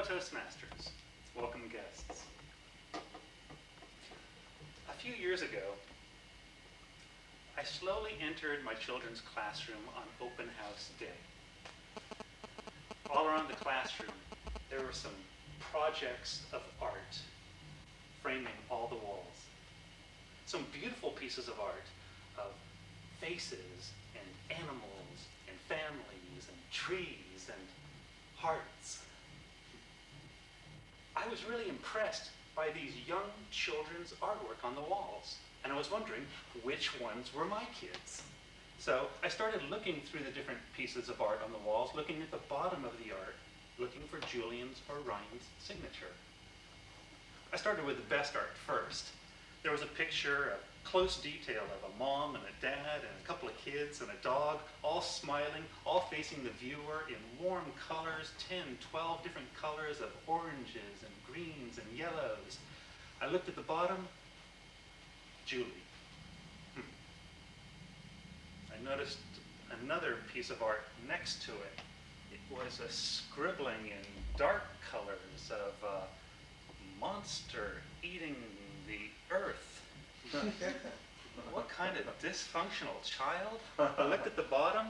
Fellow Toastmasters, welcome guests. A few years ago, I slowly entered my children's classroom on open house day. All around the classroom, there were some projects of art framing all the walls. Some beautiful pieces of art of faces and animals and families and trees and hearts. I was really impressed by these young children's artwork on the walls, and I was wondering which ones were my kids. So I started looking through the different pieces of art on the walls, looking at the bottom of the art, looking for Julian's or Ryan's signature. I started with the best art first. There was a picture of close detail of a mom and a dad and a couple of kids and a dog, all smiling, all facing the viewer in warm colors, 10, 12 different colors of oranges and greens and yellows. I looked at the bottom, Julie. I noticed another piece of art next to it. It was a scribbling in dark colors of a monster eating the earth. What kind of dysfunctional child? I looked at the bottom,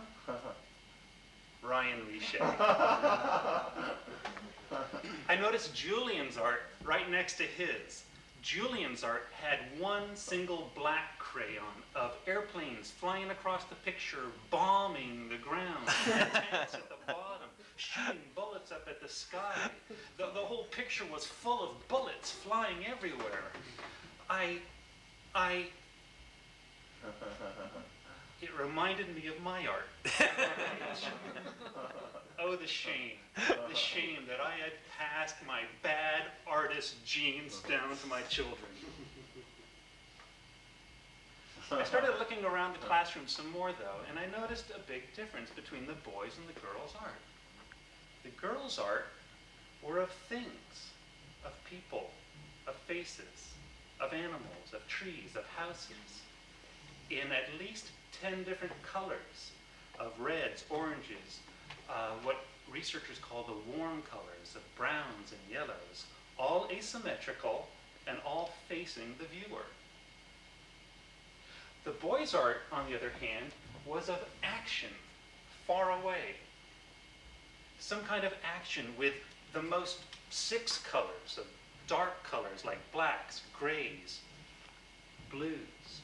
Ryan Richey. I noticed Julian's art right next to his. Julian's art had one single black crayon of airplanes flying across the picture, bombing the ground, tanks at the bottom, shooting bullets up at the sky. The whole picture was full of bullets flying everywhere. It reminded me of my art. Oh, the shame that I had passed my bad artist genes down to my children. I started looking around the classroom some more, though, and I noticed a big difference between the boys' and the girls' art. The girls' art were of things, of people, of faces, of animals, of trees, of houses, in at least 10 different colors of reds, oranges, what researchers call the warm colors of browns and yellows, all asymmetrical and all facing the viewer. The boys' art, on the other hand, was of action, far away. Some kind of action with the most 6 colors of dark colors like blacks, grays, blues.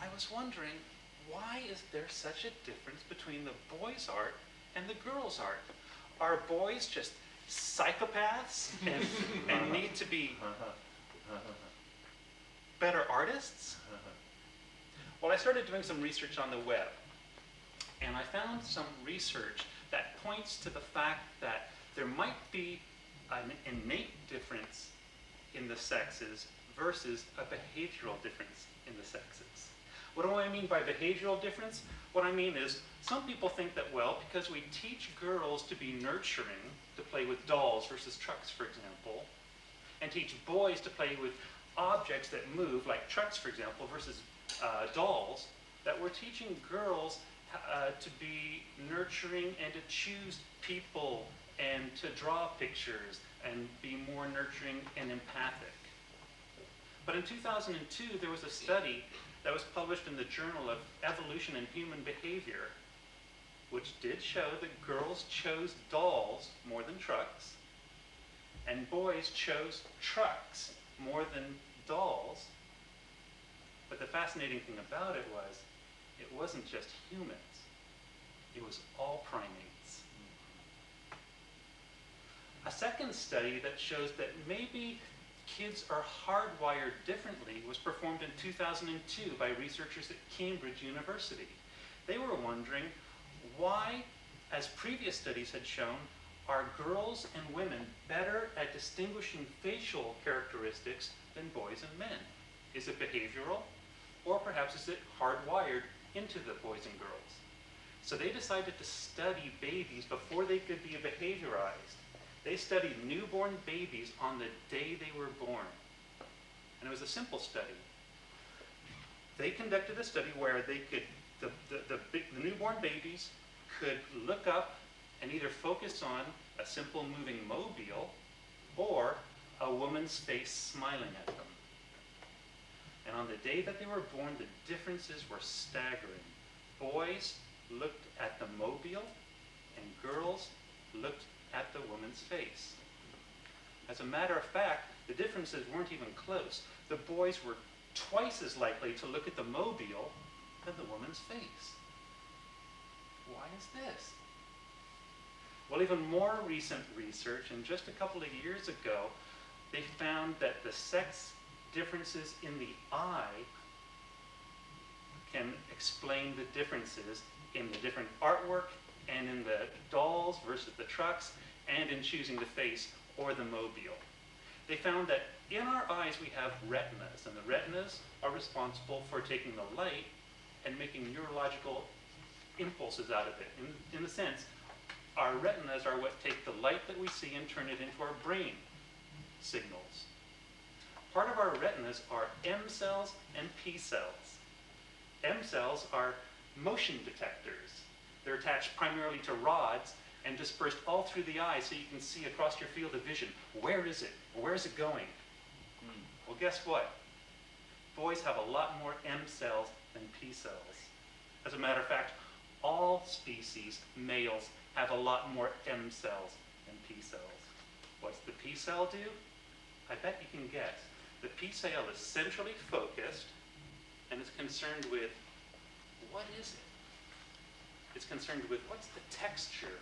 I was wondering, why is there such a difference between the boys' art and the girls' art? Are boys just psychopaths and need to be better artists? Well, I started doing some research on the web, and I found some research that points to the fact that there might be an innate difference in the sexes versus a behavioral difference in the sexes. What do I mean by behavioral difference? What I mean is, some people think that, well, because we teach girls to be nurturing, to play with dolls versus trucks, for example, and teach boys to play with objects that move, like trucks, for example, versus dolls, that we're teaching girls to be nurturing and to choose people and to draw pictures and be more nurturing and empathic. But in 2002, there was a study that was published in the Journal of Evolution and Human Behavior, which did show that girls chose dolls more than trucks, and boys chose trucks more than dolls. But the fascinating thing about it was, it wasn't just humans, it was all primates. A second study that shows that maybe kids are hardwired differently was performed in 2002 by researchers at Cambridge University. They were wondering why, as previous studies had shown, are girls and women better at distinguishing facial characteristics than boys and men? Is it behavioral? Or perhaps is it hardwired into the boys and girls? So they decided to study babies before they could be behaviorized. They studied newborn babies on the day they were born. And it was a simple study. They conducted a study where they could, the newborn babies could look up and either focus on a simple moving mobile, or a woman's face smiling at them. And on the day that they were born, the differences were staggering. Boys looked at the mobile, and girls looked at the woman's face. As a matter of fact, the differences weren't even close. The boys were twice as likely to look at the mobile than the woman's face. Why is this? Well, even more recent research, and just a couple of years ago, they found that the sex differences in the eye can explain the differences in the different artwork and in the dolls versus the trucks and in choosing the face or the mobile. They found that in our eyes we have retinas, and the retinas are responsible for taking the light and making neurological impulses out of it. In a sense, our retinas are what take the light that we see and turn it into our brain signals. Part of our retinas are M cells and P cells. M cells are motion detectors. They're attached primarily to rods and dispersed all through the eye so you can see across your field of vision. Where is it? Where is it going? Well, guess what? Boys have a lot more M cells than P cells. As a matter of fact, all species, males, have a lot more M cells than P cells. What's the P cell do? I bet you can guess. The P cell is centrally focused and is concerned with, what is it? It's concerned with what's the texture,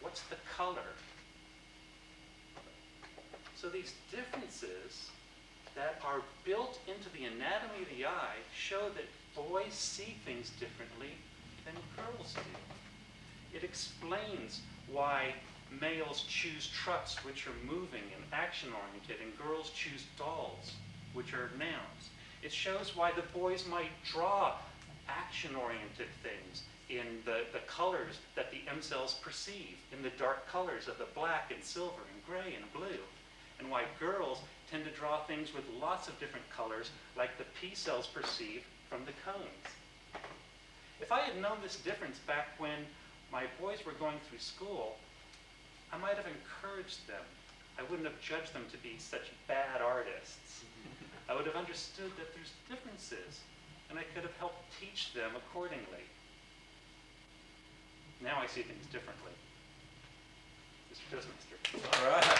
what's the color. So these differences that are built into the anatomy of the eye show that boys see things differently than girls do. It explains why males choose trucks, which are moving and action-oriented, and girls choose dolls, which are nouns. It shows why the boys might draw action-oriented things in the colors that the M cells perceive, in the dark colors of the black and silver and gray and blue, and why girls tend to draw things with lots of different colors like the P cells perceive from the cones. If I had known this difference back when my boys were going through school, I might have encouraged them. I wouldn't have judged them to be such bad artists. I would have understood that there's differences, and I could have helped teach them accordingly. Now I see things differently. Mr. Toastmaster. All right.